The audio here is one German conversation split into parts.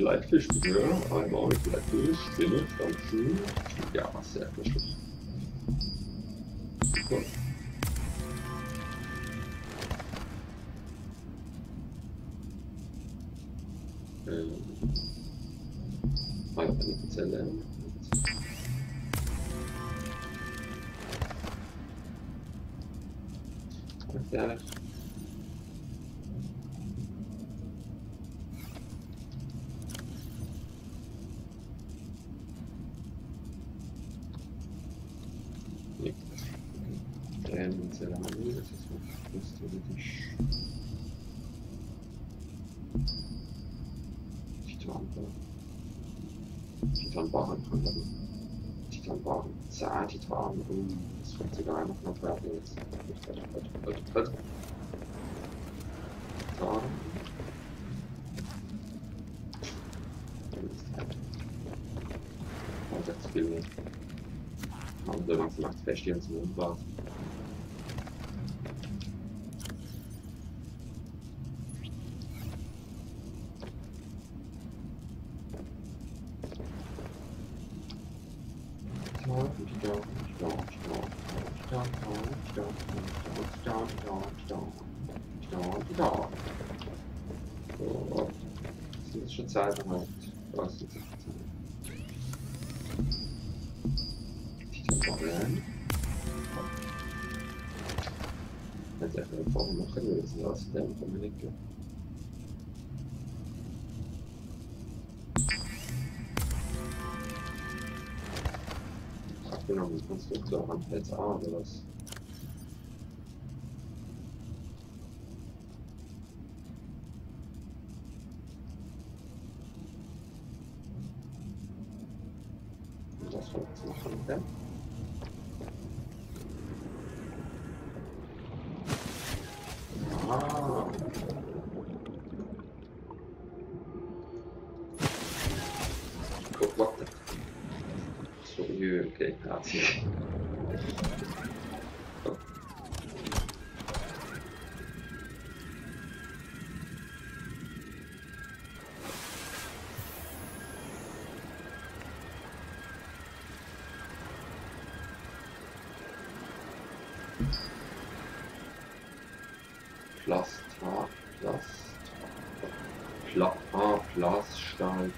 Vielleicht fischen wir einmal, vielleicht will ich Spinne, Pflanzen. Ja, sehr gut. Super. Eine Zelle. Ja. Zelle haben wir, das ist theoretisch Titanbarren kann man. Titanbarren, Titan, das kommt sogar noch mal weiter jetzt. Titan. Und jetzt will ich. Und dann macht es fest, die uns Mondbad. So, das ist schon Zeit halt. Was ist jetzt Zeit? Jetzt einfach eine Form machen, lösen lassen, dann kommen wir nicht. Abgenommen, Konstruktor, Handplatz A oder was? Das wird jetzt machen, okay? Ah. Oh, what the? So, okay, grazie. Oh. Plaststahl,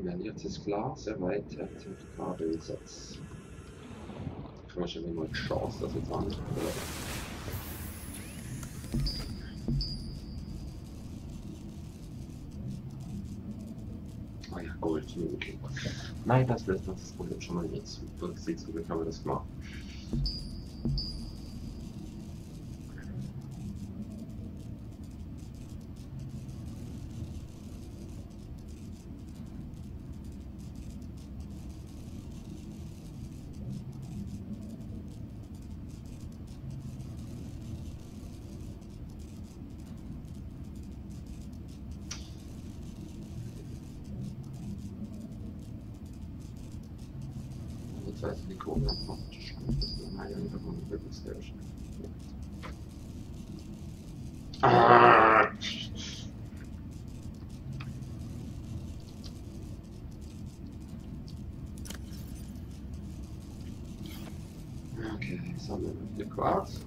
Maniertes Glas erweitert mit Kabelsatz. Kann man schon immer die Chance, dass jetzt an. Ah ja, Gold, okay. Nein, das löst das Problem schon mal nicht. Super, zum Glück haben wir das gemacht. Jetzt weiß ich, die Kurve praktisch das ist eine Meinung davon wirklich sehr schnell. Ah! Okay, sammeln wir Quarz.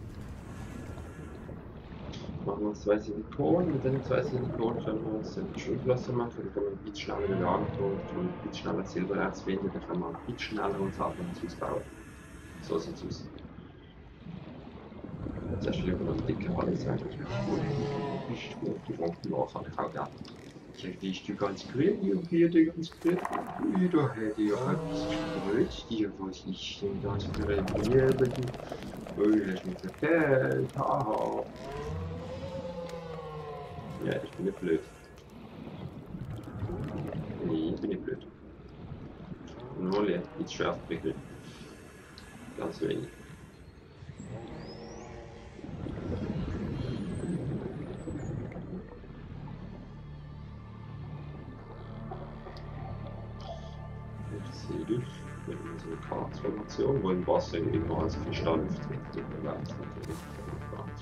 Machen wir uns 2 Silikon, mit den 2 Silikon können wir uns ein Schulklasse machen, dann können wir ein bisschen schneller den Lagerpunkt und ein bisschen schneller Silbererz finden, dann können wir ein bisschen schneller uns Haus bauen. So sieht es aus. Zuerst lieber noch dicke Halle sein. Nicht gut, die Funken nachher auch ja. Die ist die ganz grün, hier die ganz grün. Da hätte ich ja etwas gebrüllt, die was ich denn das für ein Leben. Oh, das ist mit der Geld, haha. Ja, ich bin nicht blöd. Nee, ich bin nicht blöd. Nur leer, jetzt schärft prickeln. Ganz wenig. hilft, wenn man so eine Quarzformation, wo im Wasser immer als Kristall auftritt, dann wäre es natürlich Quarz.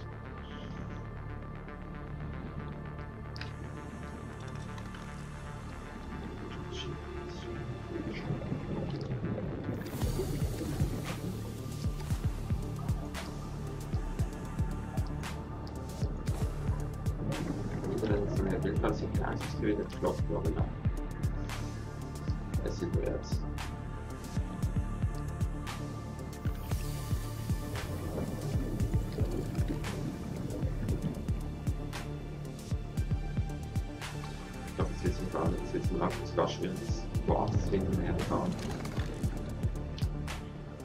Jedenfalls ein kleines Gefühl, der klopft noch genau. Es sieht jetzt. Ich glaube, es ist sogar das Gaschwert des Quarz hinten mehr da.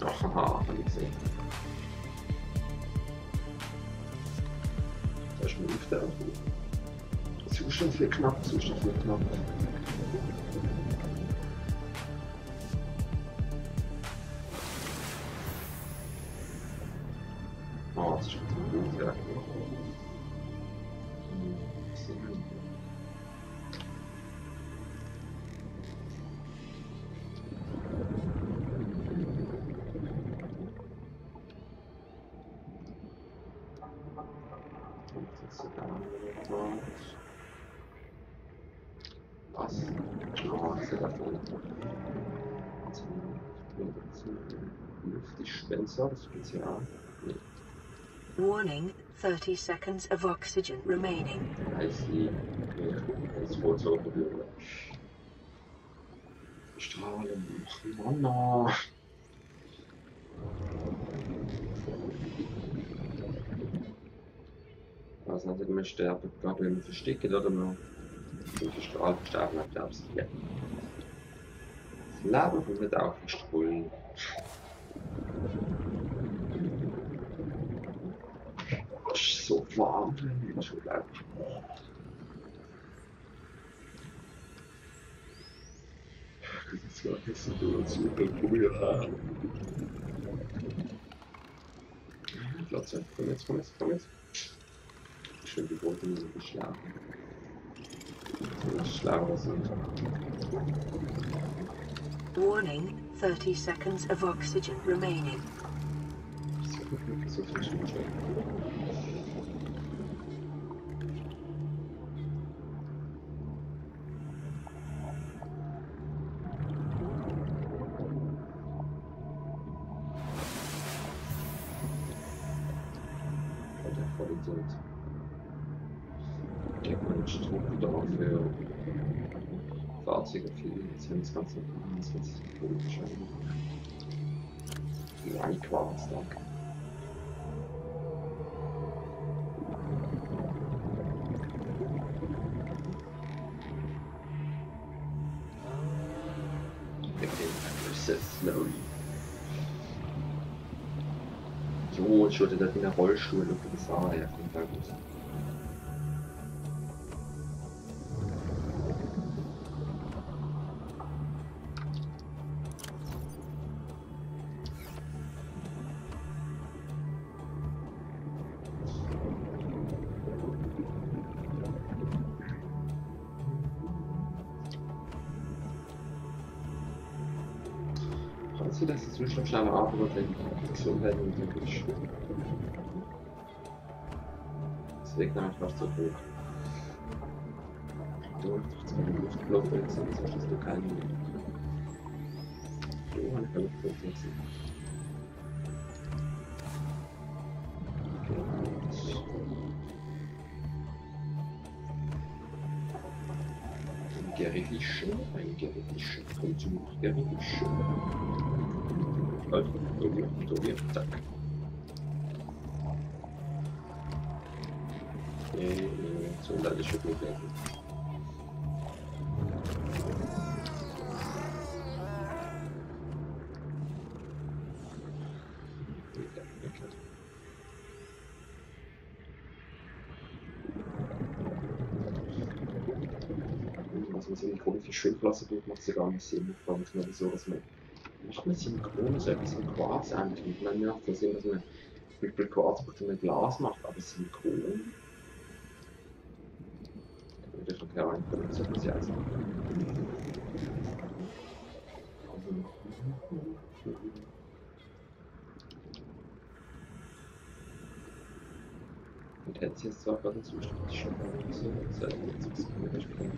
Ach, haha, habe ich gesehen. Da ist mir auf der Zustand viel knapp, Zustand viel knapp. Oh, das ist schon gut, ja. Was? Oh, was ist das denn? Luftdispenser, Spezial. Nee. Warning, 30 seconds of oxygen remaining. I see. Ja, das wohl so berühren. Strahlen. Mann, no. Also nicht, man sterben, gerade wenn man versteckt oder man gestrahlt sterben, dann glaubst du, ja. Das Leben kommt nicht auf den Strahlen. Es ist so warm, das ist unglaublich. Das war eine Situation, wo wir haben. Platz, komm jetzt, komm jetzt, komm jetzt. Schön, die wollten nicht geschlagen. Ich schlage das nicht. Warning, 30 seconds of oxygen remaining. So viel Zustand. Qualität. Der Struktur dafür Fahrzeuge fliegen, jetzt haben wir das Ganze das ist gut wahrscheinlich. Lange Quarz, danke. Slowly. Jo, ich würde da in der Rollstuhl und das sah ja von da gut. Kannst du das jetzt schon schneller ab oder denken? Gesundheit und wirklich. Das wirkt nämlich fast so hoch. Du hast doch zwei Luftblock drin, sonst hast du keinen. So, eine Luftblock drin. Ein Gerichische, kommt zum Gerichische. Also, so wird, zack. So, das ist schon gut. Also so eine chronische Schwimmklasse tut, macht es ja gar nicht Sinn. Ich frage mich nur, wieso, dass man macht man synchron so etwas im Quarz eigentlich. Ich meine, macht das Sinn, dass man mit Quarz mit Glas macht, aber synchron? Ich habe keine Ahnung, so speziell sein. Und jetzt ist zwar gerade Zustand schon seit 70 Sekunden gesprochen.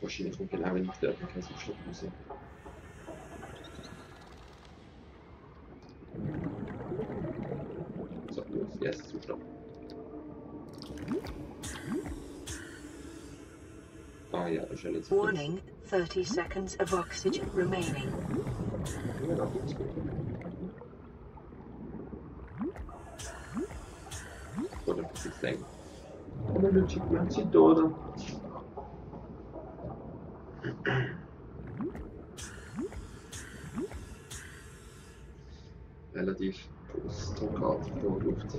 Wahrscheinlich kommt genau in der kein Zustand raus. So, los, der erste Zustand. Ah ja, das ist ja nicht so. Warning, 30 seconds of oxygen remaining. Ja, da geht's gut. Oder bis ich denke. Aber der Typ macht sie da, oder? Relativ großes Druckart vor der Luft.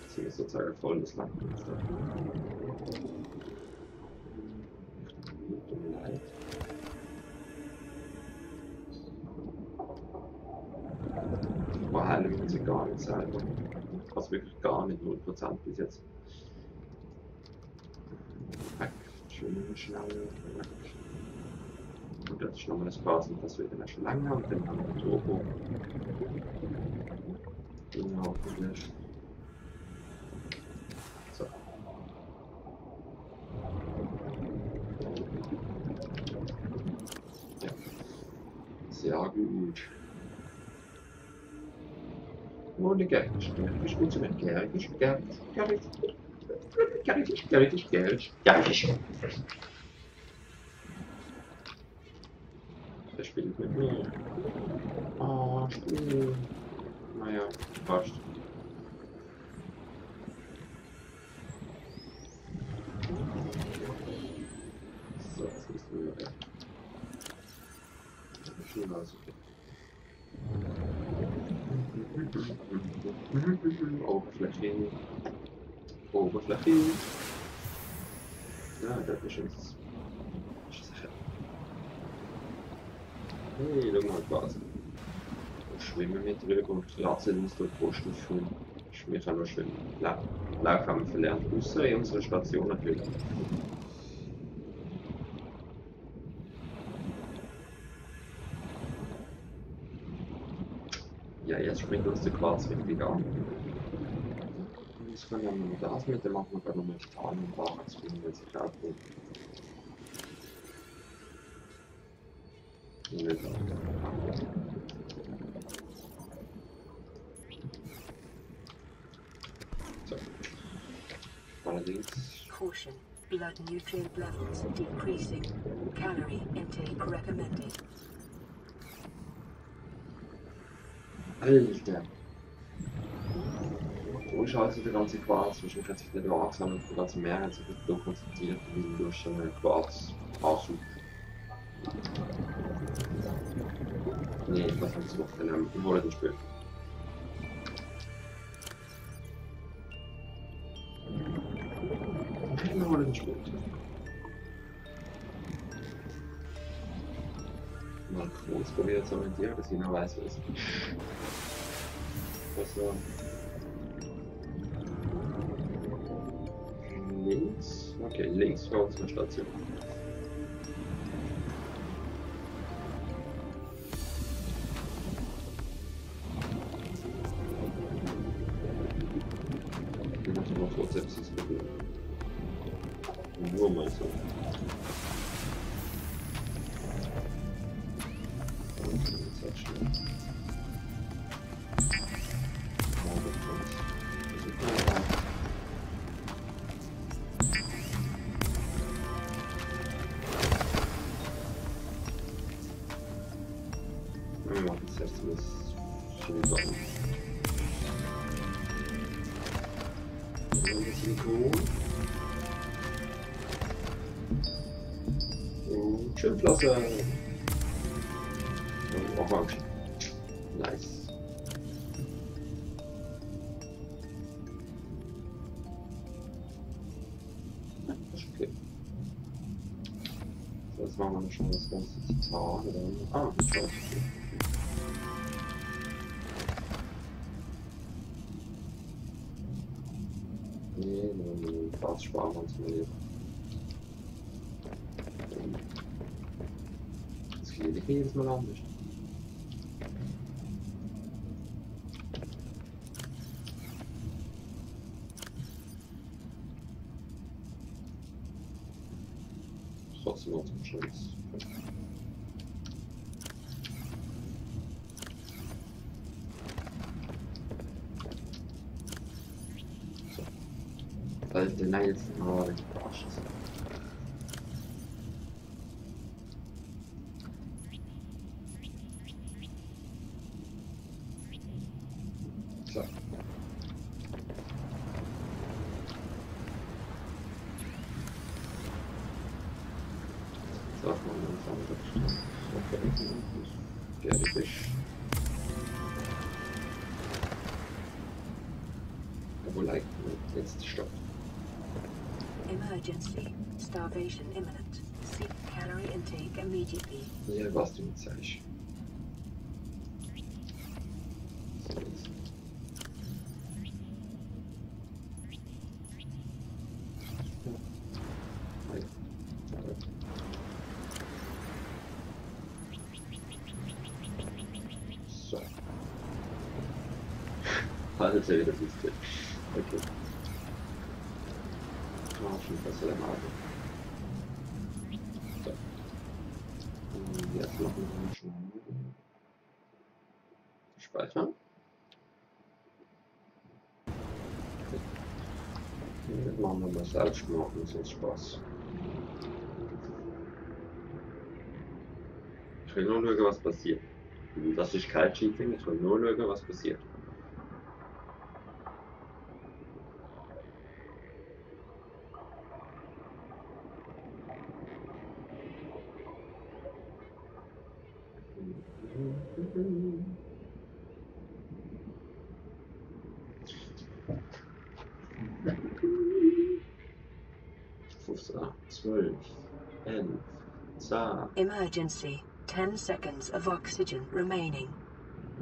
Sie ist sozusagen voll das Land. Tut mir leid. Aber heilen wir uns ja gar nicht selber. Also wirklich gar nicht, 0% bis jetzt. Weg, schön schnell weg. Und das ist nochmal das Basen, das wir dann schon lange haben, dann haben wir den Turbo. Genau, gelöscht. So. Ja. Sehr gut. Ohne Gericht, Gericht, gut zu werden. Gericht. Der spielt mit mir. Oh, Spiel. Naja, passt. So, jetzt müssen wir wieder. Schön aus. Oberfläche. Oberfläche. Ja, das ist uns. Hey, schau mal was. Da schwimmen wir drüber und kratzen uns durch die Brust auf. Wir können noch schön Lauf haben wir verlernt. Außer in unserer Station natürlich. Ja, jetzt springt uns der Quarz richtig an. Jetzt können wir noch das mit, dann machen wir gerade nochmal Titan und Waren zu finden, wenn sich auch gut. So. Allerdings. Caution, blood nutrient levels decreasing. Calorie intake recommended. Alter. Wo ist also der ganze Quarz? Wahrscheinlich hat sich der da angesammelt, der ganze Meer hat sich da konzentriert, weil du schon Quarz ansuchst. Nee, was haben sie noch genommen? Wir wollen den Spiel. Wir wollen den Spiel. Mal kurz probieren zu orientieren, dass ich noch weiß, was es ist. Also. Links. Okay, links vor unserer Station. Ich muss mal kurz selbst das probieren. Nur mal so. Jetzt halt schnell. Oh, das ist super. Wir machen das erste Mal Silikon. Silikon. Und Schwimmflosse. Und Orange. Nice. Ja, das ist okay. So, jetzt machen wir noch schon das ganze Titan. Ah, das war okay. Nee, das sparen wir uns mal lieber. jedes Mal anders. Trotzdem noch zum Schluss. So. Alter, nein, jetzt mal verarscht. So. Darf man dann sagen, fertig. Obwohl, jetzt stoppt. Emergency. Starvation imminent. Seek calorie intake immediately. Ja, was du mir zeigst. So, jetzt. So. Alter, das ist gut. Okay. Schon besser der Marke. So. Und jetzt machen wir schon speichern. Und jetzt machen wir mal selbst machen, das ist Spaß. Ich will nur schauen, was passiert. Das ist kein Cheating, ich will nur schauen, was passiert. So, 12, 11, 10. Emergency. 10 seconds of oxygen remaining.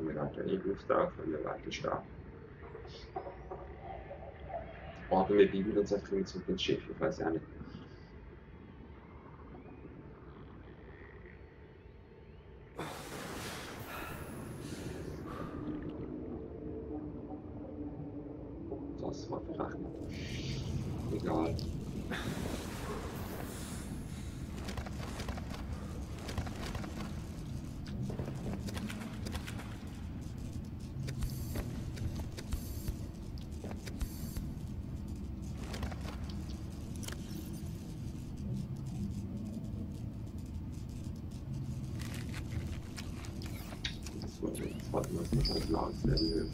Wir warten nicht auf da, wir warten stark. Oder wir biegen uns einfach zurück ins Schiff, ich weiß ja nicht. Das war verrechnet. Egal. Jetzt warten wir uns noch auf Lagerstelle.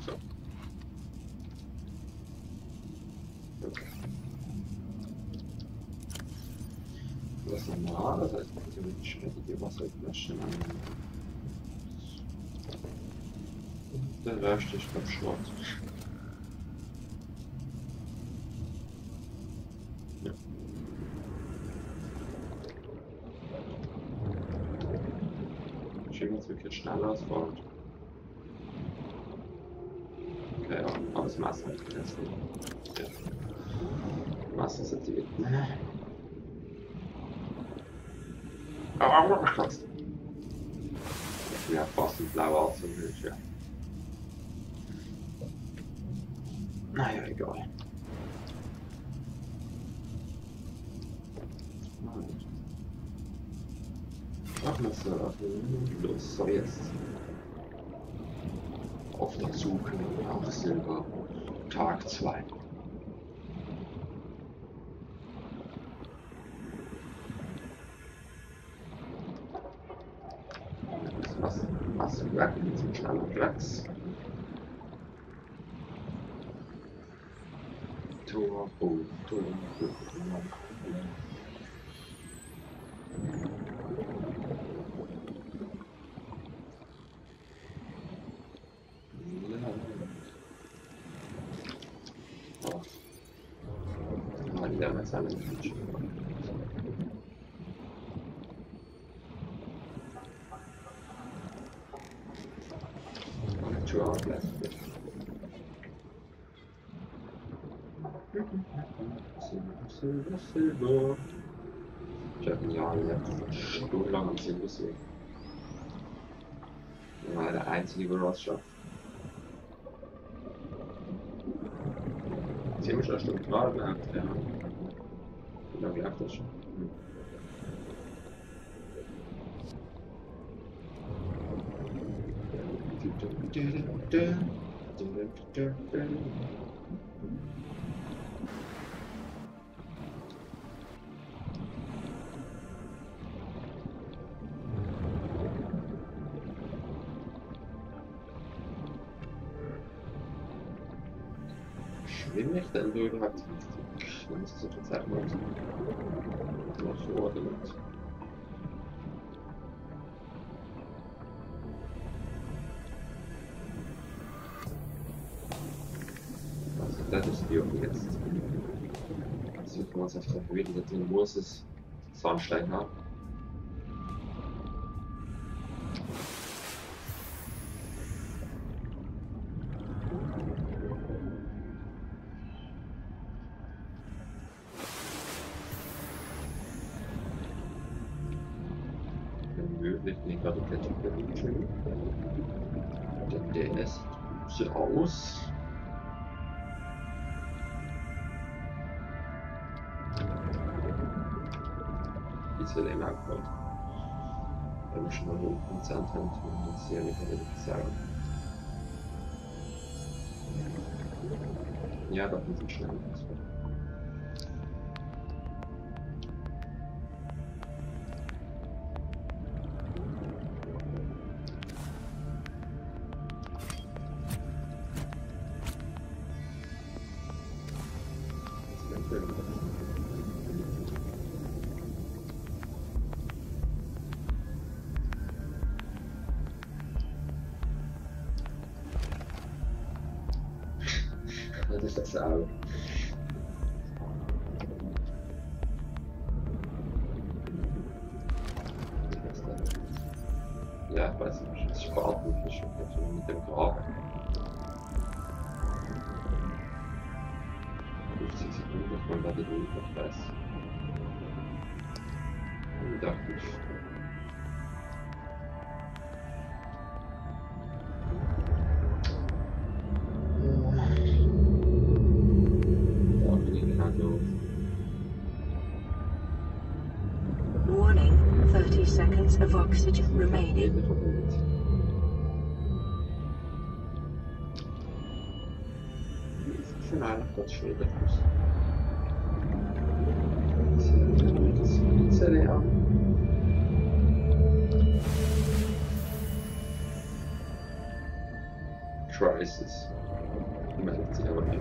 So. Okay. Das ist normal, das heißt, theoretisch hätte ich Wasserflaschen an. Und der Rest ist beim Schrott. Ja. Schön, dass wir jetzt schnell ausfahren. Okay, ja, aber das Messer hat jetzt nicht. Ja. Messer sollte ich. Aber krass. Ja, fast ein blauer Anzug ist, ja. Naja, egal. Machen wir so. Los, so jetzt. Auf der Suche nach Silber. Tag 2. Was bleibt mit diesem kleinen Platz? Tor, oh, Tor, ja, mit seinen Menschen. schon angelegt. Silber. Ich habe ja stundenlang am Silber sehen. Ich war der Einzige, der was schafft. Jetzt haben wir schon eine Stunde gerade gemerkt, ja. Wie lange lag das schon? Schwimme ich denn da überhaupt richtig? Wenn es so viel Zeit macht. Noch so oder nicht? Also das ist die jetzt. Also ich muss auf der Höhe, da drin muss es Sandstein haben. Möglich nicht gerade Ketchup schön. Der sieht so aus. Bisschen länger geholt. Wenn wir schon mal hier unten Sand haben, das sehr nicht, würde ich sagen. Ja, doch ein bisschen schneller. Das ist das auch. Ja, ich weiß nicht, das ist Spatenfisch mit dem Graben. 50 Sekunden, ich mal gerade den Press. Und dachte ich. Warning, 30 seconds of oxygen remaining. Final, das steht das. Crisis. Meldet sich aber nicht.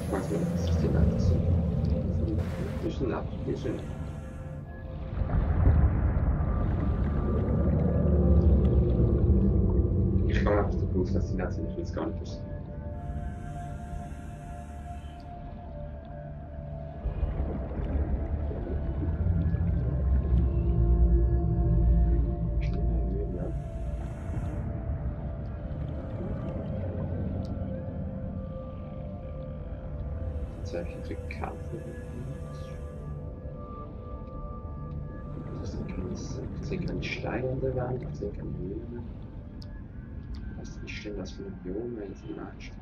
Ich weiß nicht, was das Thema ist. Bisschen ab, bisschen. Ich kann einfach davon aus, dass die Netze nicht jetzt gar nicht ist. Tatsächliche Karte. Ich sehe keine Steine an der Wand, ich sehe keine Höhlen. Was ist denn das für ein Biome jetzt im Einstieg?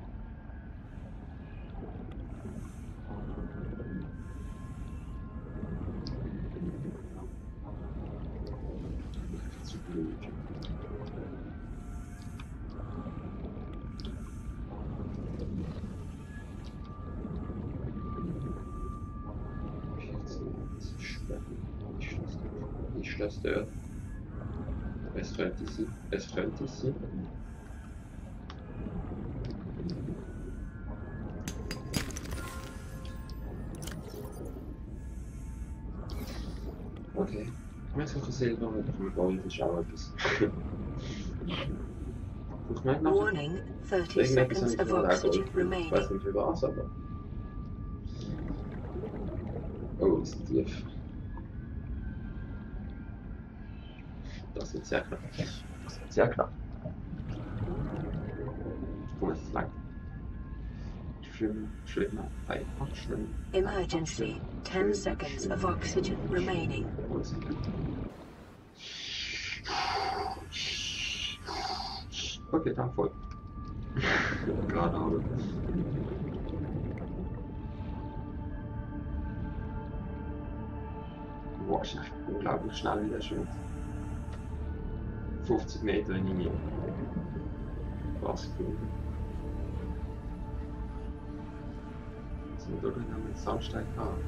Zu blöd. Ist das dort? Es könnte sein. Es könnte sein. Okay. Ich suche Silber und auf dem Gold ist auch etwas. Ich meine noch. Warning, 30 seconds of oxygen Ich remaining. weiß nicht für was, aber. Oh, das ist tief. Das wird sehr knapp. Das wird sehr knapp. Wo ist es lang? Schwimmen, einfach schwimmen. Emergency. 10 seconds of oxygen remaining. Wo ist es denn? Okay, dann voll. Gerade habe. Boah, ich unglaublich schnell wieder schön. 50 Meter in die Nähe. Was cool. Sind wir durch den Sandstein fahren?